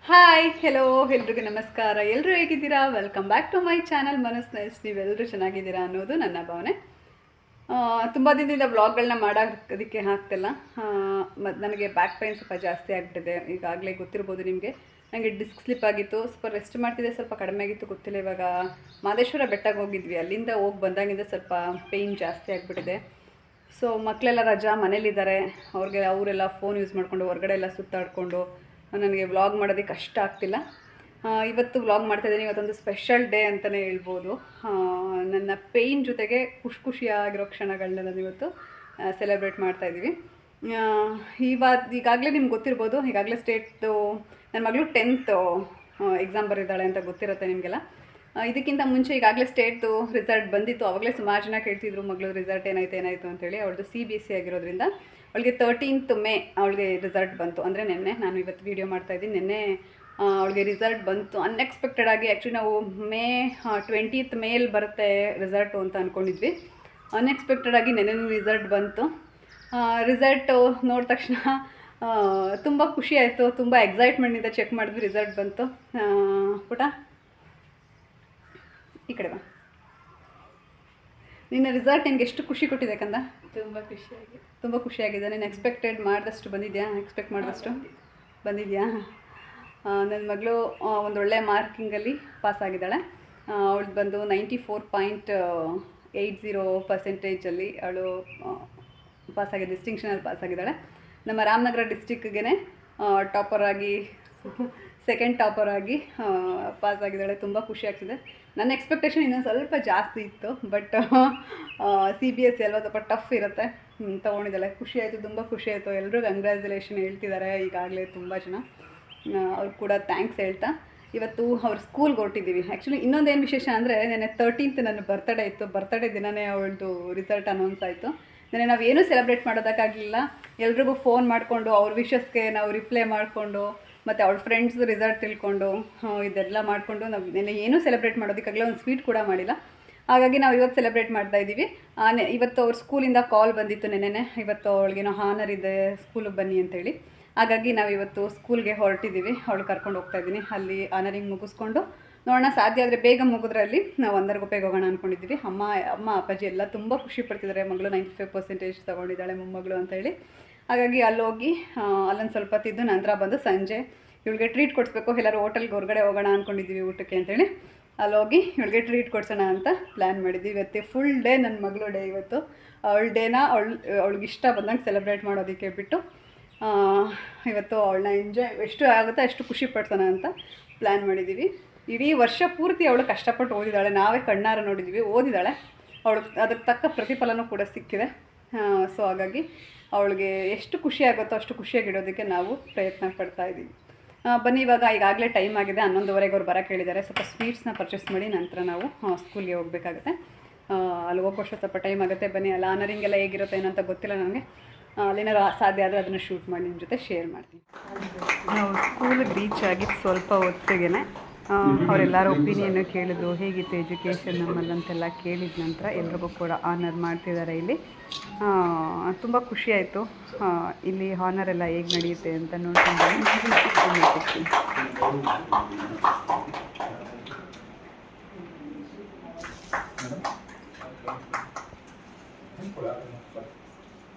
Hi hello ಎಲ್ರಿಗೂ ನಮಸ್ಕಾರ. ಎಲ್ಲರೂ ಹೇಗಿದ್ದೀರಾ? Welcome back to my channel Manas nice. ನೀವೆಲ್ಲರೂ ಚೆನ್ನಾಗಿದ್ದೀರಾ ಅನ್ನೋದು ನನ್ನ ಭಾವನೆ. ತುಂಬ ದಿನದಿಂದ ವ್ಲಾಗ್ಗಳನ್ನ ಮಾಡೋದಕ್ಕೆ ಆಗ್ತಿಲ್ಲ. ಮತ್ತು ನನಗೆ ಬ್ಯಾಕ್ ಪೈನ್ ಸ್ವಲ್ಪ ಜಾಸ್ತಿ ಆಗಿಬಿಟ್ಟಿದೆ. ಈಗಾಗಲೇ ಗೊತ್ತಿರ್ಬೋದು ನಿಮಗೆ. ನನಗೆ ಡಿಸ್ಕ್ ಸ್ಲಿಪ್ ಆಗಿತ್ತು, ಸ್ವಲ್ಪ ರೆಸ್ಟ್ ಮಾಡ್ತಿದ್ದೆ, ಸ್ವಲ್ಪ ಕಡಿಮೆ ಆಗಿತ್ತು, ಗೊತ್ತಿಲ್ಲ. ಇವಾಗ ಮಾದೇಶ್ವರ ಬೆಟ್ಟಕ್ಕೆ ಹೋಗಿದ್ವಿ, ಅಲ್ಲಿಂದ ಹೋಗಿ ಬಂದಾಗಿಂದ ಸ್ವಲ್ಪ ಪೇಯ್ನ್ ಜಾಸ್ತಿ ಆಗಿಬಿಟ್ಟಿದೆ. ಸೊ ಮಕ್ಕಳೆಲ್ಲ ರಜಾ ಮನೇಲಿದ್ದಾರೆ, ಅವರೆಲ್ಲ ಫೋನ್ ಯೂಸ್ ಮಾಡಿಕೊಂಡು ಹೊರಗಡೆ ಎಲ್ಲ ಸುತ್ತಾಡಿಕೊಂಡು ನನಗೆ ವ್ಲಾಗ್ ಮಾಡೋದಕ್ಕೆ ಕಷ್ಟ ಆಗ್ತಿಲ್ಲ. ಇವತ್ತು ವ್ಲಾಗ್ ಮಾಡ್ತಾಯಿದ್ದೀನಿ. ಇವತ್ತೊಂದು ಸ್ಪೆಷಲ್ ಡೇ ಅಂತಲೇ ಹೇಳ್ಬೋದು. ನನ್ನ ಪೇಯ್ನ್ ಜೊತೆಗೆ ಖುಷಿಯಾಗಿರೋ ಕ್ಷಣಗಳನ್ನ ನಾನು ಇವತ್ತು ಸೆಲೆಬ್ರೇಟ್ ಮಾಡ್ತಾಯಿದ್ದೀವಿ. ಈಗಾಗಲೇ ನಿಮ್ಗೆ ಗೊತ್ತಿರ್ಬೋದು, ಈಗಾಗಲೇ ಸ್ಟೇಟ್ದು ನನ್ನ ಮಗಳು 10th ಎಕ್ಸಾಮ್ ಬರೆದಿದ್ದಾಳೆ ಅಂತ ಗೊತ್ತಿರುತ್ತೆ ನಿಮಗೆಲ್ಲ. ಇದಕ್ಕಿಂತ ಮುಂಚೆ ಈಗಾಗಲೇ ಸ್ಟೇಟ್ದು ರಿಸಲ್ಟ್ ಬಂದಿತ್ತು. ಆವಾಗಲೇ ಸುಮಾರು ಜನ ಕೇಳ್ತಿದ್ರು ಮಗಳು ರಿಸಲ್ಟ್ ಏನಾಯಿತು ಅಂತೇಳಿ. ಅವಳದು CBSE ಆಗಿರೋದ್ರಿಂದ ಅವಳಿಗೆ 13th May ಅವಳಿಗೆ ರಿಸಲ್ಟ್ ಬಂತು. ಅಂದರೆ ನಿನ್ನೆ, ನಾನು ಇವತ್ತು ವೀಡಿಯೋ ಮಾಡ್ತಾಯಿದ್ದೀನಿ. ನಿನ್ನೆ ಅವಳಿಗೆ ರಿಸಲ್ಟ್ ಬಂತು ಅನ್ಎಕ್ಸ್ಪೆಕ್ಟೆಡ್ ಆಗಿ. ಆ್ಯಕ್ಚುಲಿ ನಾವು May 20th May ಬರುತ್ತೆ ರಿಸಲ್ಟು ಅಂತ ಅಂದ್ಕೊಂಡಿದ್ವಿ. ಅನ್ಎಕ್ಸ್ಪೆಕ್ಟೆಡ್ ಆಗಿ ನೆನ್ನೆ ರಿಸಲ್ಟ್ ಬಂತು. ರಿಸಲ್ಟು ನೋಡಿದ ತಕ್ಷಣ ತುಂಬ ಖುಷಿ ಆಯಿತು, ತುಂಬ ಎಕ್ಸೈಟ್ಮೆಂಟಿಂದ ಚೆಕ್ ಮಾಡಿದ್ವಿ. ರಿಸಲ್ಟ್ ಬಂತು. ಪುಟ ಈ ಕಡೆ ಬಾ. ನಿನ್ನ ರಿಸಲ್ಟ್ ನಿನಗೆ ಎಷ್ಟು ಖುಷಿ ಕೊಟ್ಟಿದೆ ಕಂದ? ತುಂಬ ಖುಷಿಯಾಗಿದೆ. ನೀನು ಎಕ್ಸ್ಪೆಕ್ಟೆಡ್ ಮಾಡಿದಷ್ಟು ಬಂದಿದೆಯಾ? ಎಕ್ಸ್ಪೆಕ್ಟ್ ಮಾಡಿದಷ್ಟು ಬಂದಿದೆಯಾ? ನನ್ನ ಮಗಳು ಒಂದೊಳ್ಳೆ ಮಾರ್ಕಿಂಗಲ್ಲಿ ಪಾಸಾಗಿದ್ದಾಳೆ. ಅವಳು ಬಂದು 94.80% ಅವಳು ಪಾಸಾಗಿ ಡಿಸ್ಟಿಂಕ್ಷನಲ್ಲಿ ಪಾಸಾಗಿದ್ದಾಳೆ. ನಮ್ಮ ರಾಮನಗರ ಡಿಸ್ಟಿಕ್ಗೆ ಟಾಪರ್ ಆಗಿ ಸೆಕೆಂಡ್ ಟಾಪರ್ ಆಗಿ ಪಾಸಾಗಿದ್ದಾಳೆ. ತುಂಬ ಖುಷಿ ಆಗ್ತಿದೆ. ನನ್ನ ಎಕ್ಸ್ಪೆಕ್ಟೇಷನ್ ಇನ್ನೊಂದು ಸ್ವಲ್ಪ ಜಾಸ್ತಿ ಇತ್ತು, ಬಟ್ CBSE ಅಲ್ವಾ, ಸ್ವಲ್ಪ ಟಫ್ ಇರುತ್ತೆ. ತೊಗೊಂಡಿದ್ದಾಳೆ. ಖುಷಿ ಆಯಿತು, ತುಂಬ ಖುಷಿ ಆಯಿತು. ಎಲ್ಲರೂ ಕಂಗ್ರ್ಯಾಚುಲೇಷನ್ ಹೇಳ್ತಿದ್ದಾರೆ ಈಗಾಗಲೇ ತುಂಬ ಜನ. ಅವ್ರು ಕೂಡ ಥ್ಯಾಂಕ್ಸ್ ಹೇಳ್ತಾ ಇವತ್ತು ಅವ್ರ ಸ್ಕೂಲ್ಗೆ ಹೊರಟಿದ್ದೀವಿ. ಆ್ಯಕ್ಚುಲಿ ಇನ್ನೊಂದೇನು ವಿಶೇಷ ಅಂದರೆ, ನೆನ್ನೆ 13th ನನ್ನ ಬರ್ತಡೇ ಇತ್ತು. ಬರ್ತಡೇ ದಿನವೇ ಅವಳದು ರಿಸಲ್ಟ್ ಅನೌನ್ಸ್ ಆಯಿತು. ನೆನ್ನೆ ನಾವೇನೂ ಸೆಲೆಬ್ರೇಟ್ ಮಾಡೋದಕ್ಕಾಗಲಿಲ್ಲ. ಎಲ್ರಿಗೂ ಫೋನ್ ಮಾಡಿಕೊಂಡು ಅವ್ರ ವಿಶಸ್ಗೆ ನಾವು ರಿಪ್ಲೈ ಮಾಡಿಕೊಂಡು, ಮತ್ತು ಅವಳ ಫ್ರೆಂಡ್ಸ್ ರಿಸಲ್ಟ್ ತಿಳ್ಕೊಂಡು ಇದೆಲ್ಲ ಮಾಡಿಕೊಂಡು ನಾವು ನೆನ್ನೆ ಏನೂ ಸೆಲೆಬ್ರೇಟ್ ಮಾಡೋದಕ್ಕಾಗಲಿಲ್ಲ. ಒಂದು ಸ್ವೀಟ್ ಕೂಡ ಮಾಡಿಲ್ಲ. ಹಾಗಾಗಿ ನಾವು ಇವತ್ತು ಸೆಲೆಬ್ರೇಟ್ ಮಾಡ್ತಾಯಿದ್ದೀವಿ. ಇವತ್ತು ಅವ್ರ ಸ್ಕೂಲಿಂದ ಕಾಲ್ ಬಂದಿತ್ತು ನೆನ್ನೆ. ಇವತ್ತು ಅವಳಿಗೇನೋ ಹಾನರ್ ಇದೆ, ಸ್ಕೂಲಿಗೆ ಬನ್ನಿ ಅಂತೇಳಿ. ಹಾಗಾಗಿ ನಾವು ಇವತ್ತು ಸ್ಕೂಲ್ಗೆ ಹೊರಟಿದ್ದೀವಿ. ಅವಳು ಕರ್ಕೊಂಡು ಹೋಗ್ತಾಯಿದ್ದೀನಿ. ಅಲ್ಲಿ ಆನರಿಂಗ್ ಮುಗಿಸ್ಕೊಂಡು ನೋಡೋಣ, ಸಾಧ್ಯ ಆದರೆ ಬೇಗ ಮುಗಿದ್ರೆ ಅಲ್ಲಿ ನಾವು ಒಂದರ್ಗುಪ್ಪೆಗೆ ಹೋಗೋಣ ಅಂದ್ಕೊಂಡಿದ್ದೀವಿ. ಅಮ್ಮ ಅಪ್ಪಾಜಿ ಎಲ್ಲ ತುಂಬ ಖುಷಿ ಪಡ್ತಿದ್ದಾರೆ. ಮಗಳು 95% ತೊಗೊಂಡಿದ್ದಾಳೆ ಮೊಮ್ಮಗಳು ಅಂತೇಳಿ. ಹಾಗಾಗಿ ಅಲ್ಲೋಗಿ ಅಲ್ಲೊಂದು ಸ್ವಲ್ಪ ತಿದ್ದು ನಂತರ ಬಂದು ಸಂಜೆ ಇವಳಿಗೆ ಟ್ರೀಟ್ ಕೊಡಿಸ್ಬೇಕು. ಎಲ್ಲರೂ ಹೋಟೆಲ್ಗೆ ಹೊರಗಡೆ ಹೋಗೋಣ ಅಂದ್ಕೊಂಡಿದ್ದೀವಿ ಊಟಕ್ಕೆ ಅಂತೇಳಿ. ಅಲ್ಲೋಗಿ ಇವಳಿಗೆ ಟ್ರೀಟ್ ಕೊಡ್ಸೋಣ ಅಂತ ಪ್ಲ್ಯಾನ್ ಮಾಡಿದ್ದೀವಿ. ಇವತ್ತು ಫುಲ್ ಡೇ ನನ್ನ ಮಗಳು ಡೇ. ಇವತ್ತು ಅವಳ ಡೇನ ಅವಳಿಗೆ ಇಷ್ಟ ಬಂದಂಗೆ ಸೆಲೆಬ್ರೇಟ್ ಮಾಡೋದಕ್ಕೆ ಬಿಟ್ಟು ಇವತ್ತು ಅವಳನ್ನ ಎಷ್ಟು ಆಗುತ್ತೋ ಅಷ್ಟು ಖುಷಿ ಪಡ್ಸೋಣ ಅಂತ ಪ್ಲ್ಯಾನ್ ಮಾಡಿದ್ದೀವಿ. ಇಡೀ ವರ್ಷ ಪೂರ್ತಿ ಅವಳು ಕಷ್ಟಪಟ್ಟು ಓದಿದ್ದಾಳೆ. ನಾವೇ ಕಣ್ಣಾರ ನೋಡಿದ್ದೀವಿ. ಓದಿದ್ದಾಳೆ. ಅವಳಿಗೆ ಅದಕ್ಕೆ ತಕ್ಕ ಪ್ರತಿಫಲನೂ ಕೂಡ ಸಿಕ್ಕಿದೆ. ಸೊ ಹಾಗಾಗಿ ಅವಳಿಗೆ ಎಷ್ಟು ಖುಷಿ ಆಗುತ್ತೋ ಅಷ್ಟು ಖುಷಿಯಾಗಿಡೋದಕ್ಕೆ ನಾವು ಪ್ರಯತ್ನ ಪಡ್ತಾಯಿದ್ದೀವಿ. ಬನ್ನಿ, ಈಗಾಗಲೇ ಟೈಮ್ ಆಗಿದೆ. 11:15 ಅವ್ರು ಬರೋಕ್ಕೆ ಹೇಳಿದ್ದಾರೆ. ಸ್ವಲ್ಪ ಸ್ವೀಟ್ಸ್ನ ಪರ್ಚೇಸ್ ಮಾಡಿ ನಂತರ ನಾವು ಸ್ಕೂಲ್ಗೆ ಹೋಗಬೇಕಾಗುತ್ತೆ. ಅಲ್ಲಿ ಹೋಗೋಷ್ಟು ಸ್ವಲ್ಪ ಟೈಮ್ ಆಗುತ್ತೆ. ಬನ್ನಿ, ಅಲ್ಲಿ ಆನರಿಂಗ್ ಎಲ್ಲ ಹೇಗಿರುತ್ತೆ ಏನೋ ಅಂತ ಗೊತ್ತಿಲ್ಲ ನನಗೆ. ಅಲ್ಲೇನಾರು ಸಾಧ್ಯ ಆದರೆ ಅದನ್ನು ಶೂಟ್ ಮಾಡಿ ನಿಮ್ಮ ಜೊತೆ ಶೇರ್ ಮಾಡ್ತೀನಿ. ನಾವು ಸ್ಕೂಲಿಗೆ ರೀಚ್ ಆಗಿದ್ದು ಸ್ವಲ್ಪ ಹೊತ್ತಿಗೆ ಅವರೆಲ್ಲರೂ ಒಪಿನಿಯನ್ನು ಕೇಳಿದ್ರು, ಹೇಗಿತ್ತು ಎಜುಕೇಷನ್ ನಮ್ಮಲ್ಲಂತೆಲ್ಲ ಕೇಳಿದ ನಂತರ ಎಲ್ರಿಗೂ ಕೂಡ ಆನರ್ ಮಾಡ್ತಿದ್ದಾರೆ. ಇಲ್ಲಿ ತುಂಬ ಖುಷಿಯಾಯಿತು. ಇಲ್ಲಿ ಹಾನರ್ ಎಲ್ಲ ಹೇಗೆ ನಡೆಯುತ್ತೆ ಅಂತ ನೋಡ್ಕೊಂಡು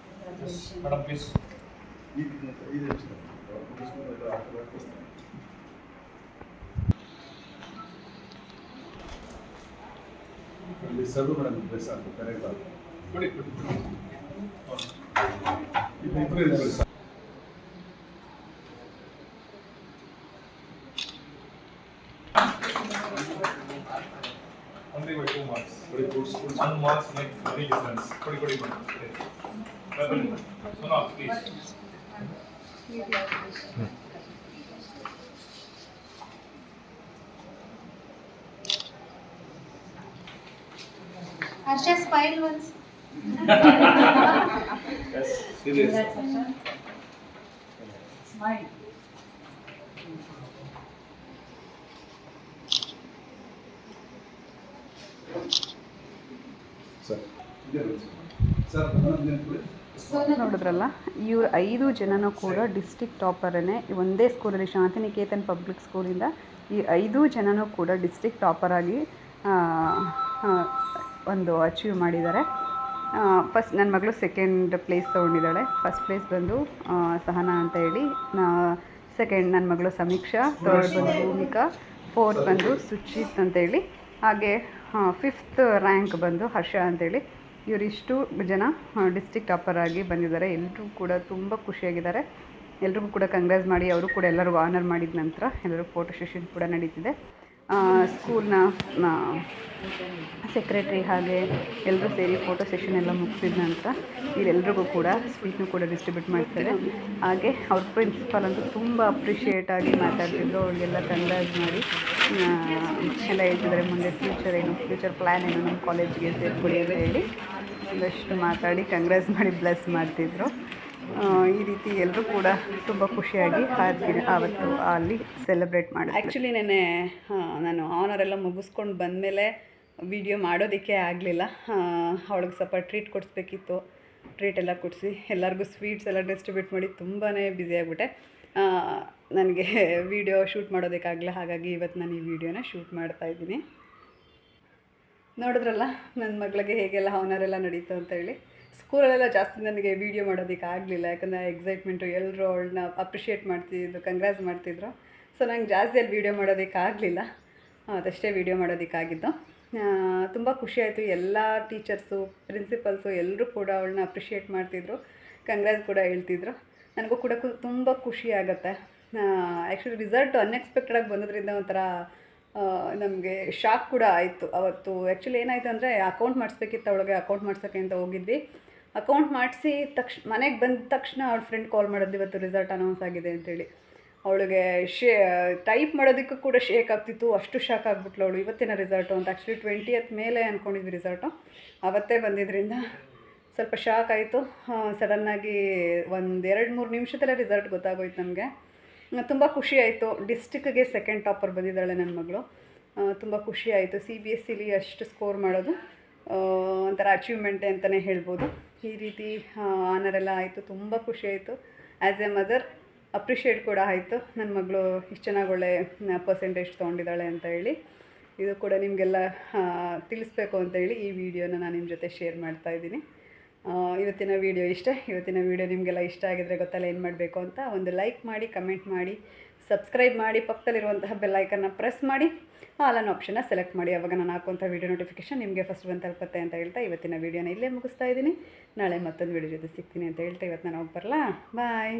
ಸರ್ವ್ ಮೇಡಮ್ ಸಾಕು ಕರೆಕ್ಟ್ ಕೊಡಿ ಕೊಡಿ ಇಬ್ಬರು ಇದ್ದಾರೆ ಸರ್. only by 2 marks ಕೊಡಿ 1 marks make very difference ಕೊಡಿ ಕೊಡಿ ಮೇಡಮ್ ಸುನಾ please Harsha, smile once. yes serious Smile. sir sir ನೋಡಿದ್ರಲ್ಲ, ಇವ್ರು 5 ಜನನೂ ಕೂಡ ಡಿಸ್ಟಿಕ್ ಟಾಪರೇ. ಒಂದೇ ಸ್ಕೂಲಲ್ಲಿ ಶಾಂತಿನಿಕೇತನ್ ಪಬ್ಲಿಕ್ ಸ್ಕೂಲಿಂದ ಈ 5 ಜನನೂ ಕೂಡ ಡಿಸ್ಟಿಕ್ ಟಾಪರಾಗಿ ಒಂದು ಅಚೀವ್ ಮಾಡಿದ್ದಾರೆ. ಫಸ್ಟ್ ನನ್ನ ಮಗಳು ಸೆಕೆಂಡ್ ಪ್ಲೇಸ್ ತೊಗೊಂಡಿದ್ದಾಳೆ. ಫಸ್ಟ್ ಪ್ಲೇಸ್ ಬಂದು ಸಹನಾ ಅಂತ ಹೇಳಿ, ಸೆಕೆಂಡ್ ನನ್ನ ಮಗಳು ಸಮೀಕ್ಷಾ, ಥರ್ಡ್ ಬಂದು ಭೂಮಿಕಾ, ಫೋರ್ತ್ ಬಂದು ಸುಚಿತ್ ಅಂತೇಳಿ, ಹಾಗೆ ಫಿಫ್ತ್ ರ್ಯಾಂಕ್ ಬಂದು ಹರ್ಷ ಅಂತೇಳಿ. ಇವರಿಷ್ಟು ಜನ ಡಿಸ್ಟಿಕ್ ಟಾಪರ್ ಆಗಿ ಬಂದಿದ್ದಾರೆ. ಎಲ್ಲರೂ ಕೂಡ ತುಂಬ ಖುಷಿಯಾಗಿದ್ದಾರೆ. ಎಲ್ರಿಗೂ ಕೂಡ ಕಂಗ್ರಾಸ್ ಮಾಡಿ, ಅವರು ಕೂಡ ಎಲ್ಲರಿಗೂ ಆನರ್ ಮಾಡಿದ ನಂತರ ಎಲ್ಲರೂ ಫೋಟೋ ಸೆಷನ್ ಕೂಡ ನಡೀತಿದೆ. ಸ್ಕೂಲ್ನ ಸೆಕ್ರೆಟ್ರಿ ಹಾಗೆ ಎಲ್ಲರೂ ಸೇರಿ ಫೋಟೋ ಸೆಷನ್ ಎಲ್ಲ ಮುಗಿಸಿದ ನಂತರ ಇವರೆಲ್ರಿಗೂ ಕೂಡ ಸ್ವೀಟ್ನೂ ಕೂಡ ಡಿಸ್ಟ್ರಿಬ್ಯೂಟ್ ಮಾಡ್ತಾರೆ. ಹಾಗೆ ಅವ್ರ ಪ್ರಿನ್ಸಿಪಾಲ್ ಅಂತೂ ತುಂಬ ಅಪ್ರಿಷಿಯೇಟ್ ಆಗಿ ಮಾತಾಡ್ತಿದ್ರು. ಅವ್ರಿಗೆಲ್ಲ ಕಂಗ್ರಾಸ್ ಮಾಡಿ ಎಲ್ಲ ಹೇಳ್ತಿದ್ದಾರೆ, ಮುಂದೆ ಫ್ಯೂಚರ್ ಪ್ಲ್ಯಾನ್ ಏನು ನಮ್ಮ ಕಾಲೇಜಿಗೆ ಸೇರ್ಕೊಳ್ಳಿ ಅಂತ ಹೇಳಿ ಒಂದಷ್ಟು ಮಾತಾಡಿ ಕಂಗ್ರಾಸ್ ಮಾಡಿ ಬ್ಲೆಸ್ ಮಾಡ್ತಿದ್ರು. ಈ ರೀತಿ ಎಲ್ಲರೂ ಕೂಡ ತುಂಬ ಖುಷಿಯಾಗಿ ಆವತ್ತು ಅಲ್ಲಿ ಸೆಲೆಬ್ರೇಟ್ ಮಾಡಿ. ಆ್ಯಕ್ಚುಲಿ ನೆನ್ನೆ ನಾನು ಆನರ್ ಎಲ್ಲ ಮುಗಿಸ್ಕೊಂಡು ಬಂದಮೇಲೆ ವಿಡಿಯೋ ಮಾಡೋದಕ್ಕೆ ಆಗಲಿಲ್ಲ. ಅವಳಿಗೆ ಸ್ವಲ್ಪ ಟ್ರೀಟ್ ಕೊಡಿಸ್ಬೇಕಿತ್ತು. ಟ್ರೀಟ್ ಎಲ್ಲ ಕೊಡಿಸಿ ಎಲ್ಲರಿಗೂ ಸ್ವೀಟ್ಸ್ ಎಲ್ಲ ಡಿಸ್ಟ್ರಿಬ್ಯೂಟ್ ಮಾಡಿ ತುಂಬಾ ಬ್ಯುಸಿ ಆಗಿಬಿಟ್ಟೆ. ನನಗೆ ವಿಡಿಯೋ ಶೂಟ್ ಮಾಡೋದಕ್ಕಾಗಲಿಲ್ಲ. ಹಾಗಾಗಿ ಇವತ್ತು ನಾನು ಈ ವಿಡಿಯೋನ ಶೂಟ್ ಮಾಡ್ತಾಯಿದ್ದೀನಿ. ನೋಡಿದ್ರಲ್ಲ ನನ್ನ ಮಗಳಿಗೆ ಹೇಗೆಲ್ಲ ಆನರೆಲ್ಲ ನಡೀತು ಅಂತೇಳಿ. ಸ್ಕೂಲಲ್ಲೆಲ್ಲ ಜಾಸ್ತಿ ನನಗೆ ವೀಡಿಯೋ ಮಾಡೋದಕ್ಕೆ ಆಗಲಿಲ್ಲ, ಯಾಕಂದರೆ ಎಕ್ಸೈಟ್ಮೆಂಟು, ಎಲ್ಲರೂ ಅವಳನ್ನ ಅಪ್ರಿಷಿಯೇಟ್ ಮಾಡ್ತಿದ್ದು, ಕಂಗ್ರಾಸ್ ಮಾಡ್ತಿದ್ರು. ಸೊ ನಂಗೆ ಜಾಸ್ತಿ ಅಲ್ಲಿ ವೀಡಿಯೋ ಮಾಡೋದಕ್ಕಾಗಲಿಲ್ಲ, ಅದಷ್ಟೇ ವೀಡಿಯೋ ಮಾಡೋದಕ್ಕಾಗಿದ್ದು. ತುಂಬ ಖುಷಿಯಾಯಿತು. ಎಲ್ಲ ಟೀಚರ್ಸು, ಪ್ರಿನ್ಸಿಪಲ್ಸು ಎಲ್ಲರೂ ಕೂಡ ಅವಳನ್ನ ಅಪ್ರಿಷಿಯೇಟ್ ಮಾಡ್ತಿದ್ರು, ಕಂಗ್ರಾಸ್ ಕೂಡ ಹೇಳ್ತಿದ್ರು. ನನಗೂ ಕೂಡ ತುಂಬ ಖುಷಿ ಆಗುತ್ತೆ. ಆ್ಯಕ್ಚುಲಿ ರಿಸಲ್ಟ್ ಅನ್ಎಕ್ಸ್ಪೆಕ್ಟೆಡಾಗಿ ಬಂದದ್ರಿಂದ ಒಂಥರ ನಮಗೆ ಶಾಕ್ ಕೂಡ ಆಯಿತು ಅವತ್ತು. ಆ್ಯಕ್ಚುಲಿ ಏನಾಯಿತು ಅಂದರೆ ಅಕೌಂಟ್ ಮಾಡಿಸ್ಬೇಕಿತ್ತು ಅವಳಿಗೆ. ಅಕೌಂಟ್ ಮಾಡ್ಸೋಕ್ಕೆ ಅಂತ ಹೋಗಿದ್ವಿ. ಅಕೌಂಟ್ ಮಾಡಿಸಿ ಮನೆಗೆ ಬಂದ ತಕ್ಷಣ ಅವಳ ಫ್ರೆಂಡ್ ಕಾಲ್ ಮಾಡಿದ್ದು, ಇವತ್ತು ರಿಸಲ್ಟ್ ಅನೌನ್ಸ್ ಆಗಿದೆ ಅಂತೇಳಿ. ಅವಳಿಗೆ ಟೈಪ್ ಮಾಡೋದಕ್ಕೂ ಕೂಡ ಶೇಕ್ ಆಗ್ತಿತ್ತು, ಅಷ್ಟು ಶಾಕ್ ಆಗಿಬಿಟ್ಲು ಅವಳು. ಇವತ್ತಿನ ರಿಸಲ್ಟು ಅಂತ. ಆ್ಯಕ್ಚುಲಿ 20th ಮೇಲೆ ಅಂದ್ಕೊಂಡಿದ್ವಿ ರಿಸಲ್ಟು, ಅವತ್ತೇ ಬಂದಿದ್ದರಿಂದ ಸ್ವಲ್ಪ ಶಾಕ್ ಆಯಿತು. ಸಡನ್ನಾಗಿ 1-2-3 ನಿಮಿಷದಲ್ಲೇ ರಿಸಲ್ಟ್ ಗೊತ್ತಾಗೋಯ್ತು ನಮಗೆ. ತುಂಬ ಖುಷಿ ಆಯಿತು. ಡಿಸ್ಟಿಕ್ಗೆ ಸೆಕೆಂಡ್ ಟಾಪರ್ ಬಂದಿದ್ದಾಳೆ ನನ್ನ ಮಗಳು. ತುಂಬ ಖುಷಿ ಆಯಿತು. CBSEಲಿ ಅಷ್ಟು ಸ್ಕೋರ್ ಮಾಡೋದು ಒಂಥರ ಅಚೀವ್ಮೆಂಟೇ ಅಂತಲೇ ಹೇಳ್ಬೋದು. ಈ ರೀತಿ ಆನರೆಲ್ಲ ಆಯಿತು. ತುಂಬ ಖುಷಿ ಆಯಿತು. ಆ್ಯಸ್ ಎ ಮದರ್ ಅಪ್ರಿಷಿಯೇಟ್ ಕೂಡ ಆಯಿತು, ನನ್ನ ಮಗಳು ಇಷ್ಟು ಚೆನ್ನಾಗಿ ಒಳ್ಳೆ ಪರ್ಸೆಂಟೇಜ್ ತೊಗೊಂಡಿದ್ದಾಳೆ ಅಂತ ಹೇಳಿ. ಇದು ಕೂಡ ನಿಮಗೆಲ್ಲ ತಿಳಿಸ್ಬೇಕು ಅಂತ ಹೇಳಿ ಈ ವಿಡಿಯೋನ ನಾನು ನಿಮ್ಮ ಜೊತೆ ಶೇರ್ ಮಾಡ್ತಾಯಿದ್ದೀನಿ. ಇವತ್ತಿನ ವೀಡಿಯೋ ಇಷ್ಟ. ಇವತ್ತಿನ ವೀಡಿಯೋ ನಿಮಗೆಲ್ಲ ಇಷ್ಟ ಆಗಿದರೆ ಗೊತ್ತಲ್ಲ ಏನು ಮಾಡಬೇಕು ಅಂತ. ಒಂದು ಲೈಕ್ ಮಾಡಿ, ಕಮೆಂಟ್ ಮಾಡಿ, ಸಬ್ಸ್ಕ್ರೈಬ್ ಮಾಡಿ, ಪಕ್ಕದಲ್ಲಿರುವಂತಹ ಬೆಲ್ ಐಕನ್ನ ಪ್ರೆಸ್ ಮಾಡಿ, ಆಲ್ ಅನ್ನೋ ಆಪ್ಷನ್ನ ಸೆಲೆಕ್ಟ್ ಮಾಡಿ. ಆವಾಗ ನಾನು ಹಾಕುವಂಥ ವೀಡಿಯೋ ನೋಟಿಫಿಕೇಷನ್ ನಿಮಗೆ ಫಸ್ಟ್ ಬಂದು ತಲುಪುತ್ತೆ ಅಂತ ಹೇಳ್ತಾ ಇವತ್ತಿನ ವೀಡಿಯೋನ ಇಲ್ಲೇ ಮುಗಿಸ್ತಾ ಇದ್ದೀನಿ. ನಾಳೆ ಮತ್ತೊಂದು ವೀಡಿಯೋ ಜೊತೆ ಸಿಗ್ತೀನಿ ಅಂತ ಹೇಳ್ತಾ ಇವತ್ತು ನಾನು ಹೋಗಿ ಬರಲಾ. ಬಾಯ್.